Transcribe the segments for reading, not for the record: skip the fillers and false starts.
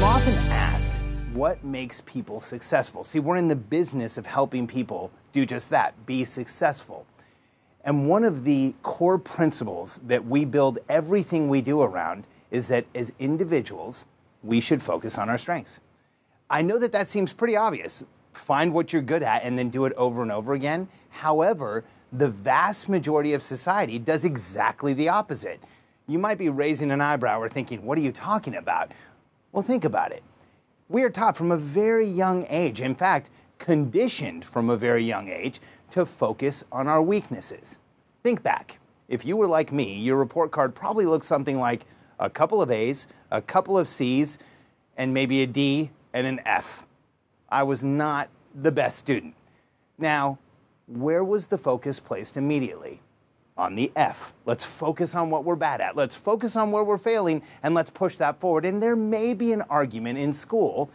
I'm often asked what makes people successful. See, we're in the business of helping people do just that, be successful. And one of the core principles that we build everything we do around is that as individuals, we should focus on our strengths. I know that that seems pretty obvious. Find what you're good at and then do it over and over again. However, the vast majority of society does exactly the opposite. You might be raising an eyebrow or thinking, what are you talking about? Well, think about it. We are taught from a very young age, in fact, conditioned from a very young age, to focus on our weaknesses. Think back. If you were like me, your report card probably looked something like a couple of A's, a couple of C's, and maybe a D and an F. I was not the best student. Now, where was the focus placed immediately? On the F. Let's focus on what we're bad at. Let's focus on where we're failing, and let's push that forward. And there may be an argument in school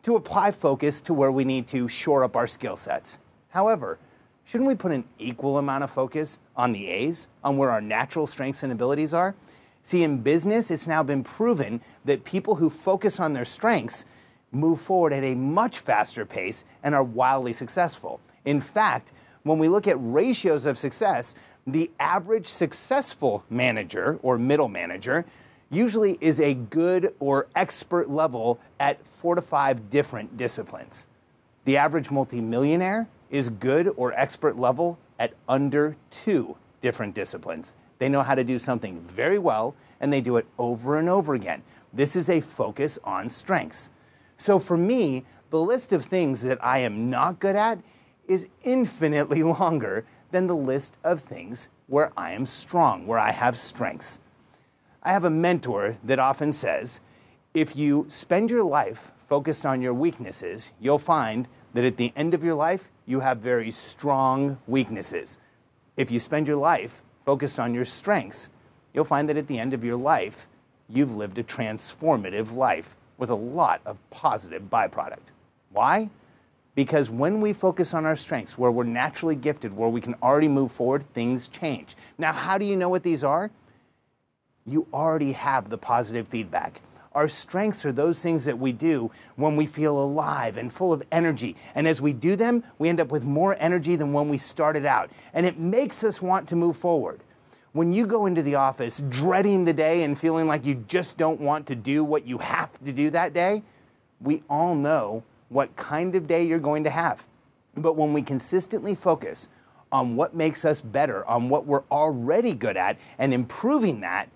to apply focus to where we need to shore up our skill sets. However, shouldn't we put an equal amount of focus on the A's, on where our natural strengths and abilities are? See, in business, it's now been proven that people who focus on their strengths move forward at a much faster pace and are wildly successful. In fact, when we look at ratios of success, the average successful manager or middle manager usually is a good or expert level at 4 to 5 different disciplines. The average multimillionaire is good or expert level at under 2 different disciplines. They know how to do something very well, and they do it over and over again. This is a focus on strengths. So for me, the list of things that I am not good at is infinitely longer than the list of things where I am strong, where I have strengths. I have a mentor that often says, if you spend your life focused on your weaknesses, you'll find that at the end of your life, you have very strong weaknesses. If you spend your life focused on your strengths, you'll find that at the end of your life, you've lived a transformative life with a lot of positive byproduct. Why? Because when we focus on our strengths, where we're naturally gifted, where we can already move forward, things change. Now, how do you know what these are? You already have the positive feedback. Our strengths are those things that we do when we feel alive and full of energy. And as we do them, we end up with more energy than when we started out. And it makes us want to move forward. When you go into the office dreading the day and feeling like you just don't want to do what you have to do that day, we all know what kind of day you're going to have. But when we consistently focus on what makes us better, on what we're already good at, and improving that,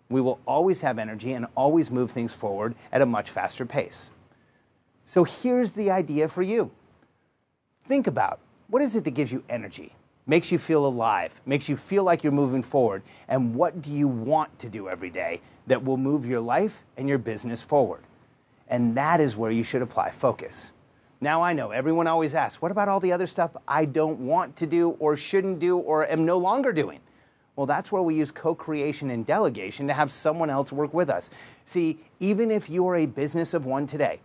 we will always have energy and always move things forward at a much faster pace. So here's the idea for you. Think about, what is it that gives you energy, makes you feel alive, makes you feel like you're moving forward, and what do you want to do every day that will move your life and your business forward? And that is where you should apply focus. Now, I know everyone always asks, what about all the other stuff I don't want to do or shouldn't do or am no longer doing? Well, that's where we use co-creation and delegation to have someone else work with us. See, even if you're a business of one today,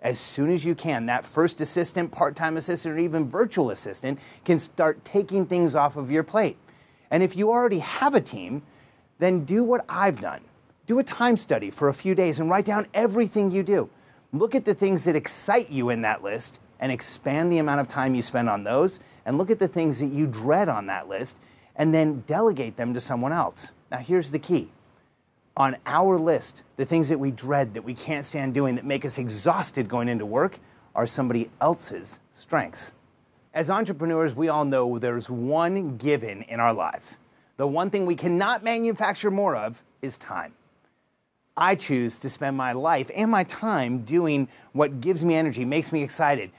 as soon as you can, that first assistant, part-time assistant, or even virtual assistant can start taking things off of your plate. And if you already have a team, then do what I've done. Do a time study for a few days and write down everything you do. Look at the things that excite you in that list and expand the amount of time you spend on those, and look at the things that you dread on that list and then delegate them to someone else. Now, here's the key. On our list, the things that we dread, that we can't stand doing, that make us exhausted going into work, are somebody else's strengths. As entrepreneurs, we all know there's one given in our lives. The one thing we cannot manufacture more of is time. I choose to spend my life and my time doing what gives me energy, makes me excited.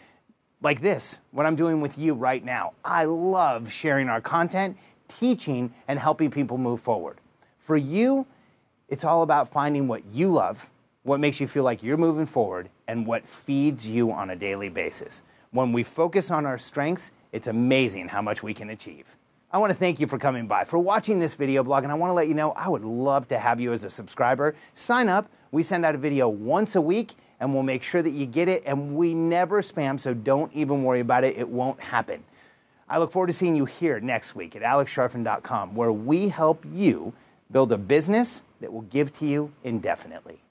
Like this, what I'm doing with you right now. I love sharing our content, teaching, and helping people move forward. For you, it's all about finding what you love, what makes you feel like you're moving forward, and what feeds you on a daily basis. When we focus on our strengths, it's amazing how much we can achieve. I want to thank you for coming by, for watching this video blog, and I want to let you know I would love to have you as a subscriber. Sign up. We send out a video once a week, and we'll make sure that you get it, and we never spam, so don't even worry about it. It won't happen. I look forward to seeing you here next week at alexsharfin.com, where we help you build a business that will give to you indefinitely.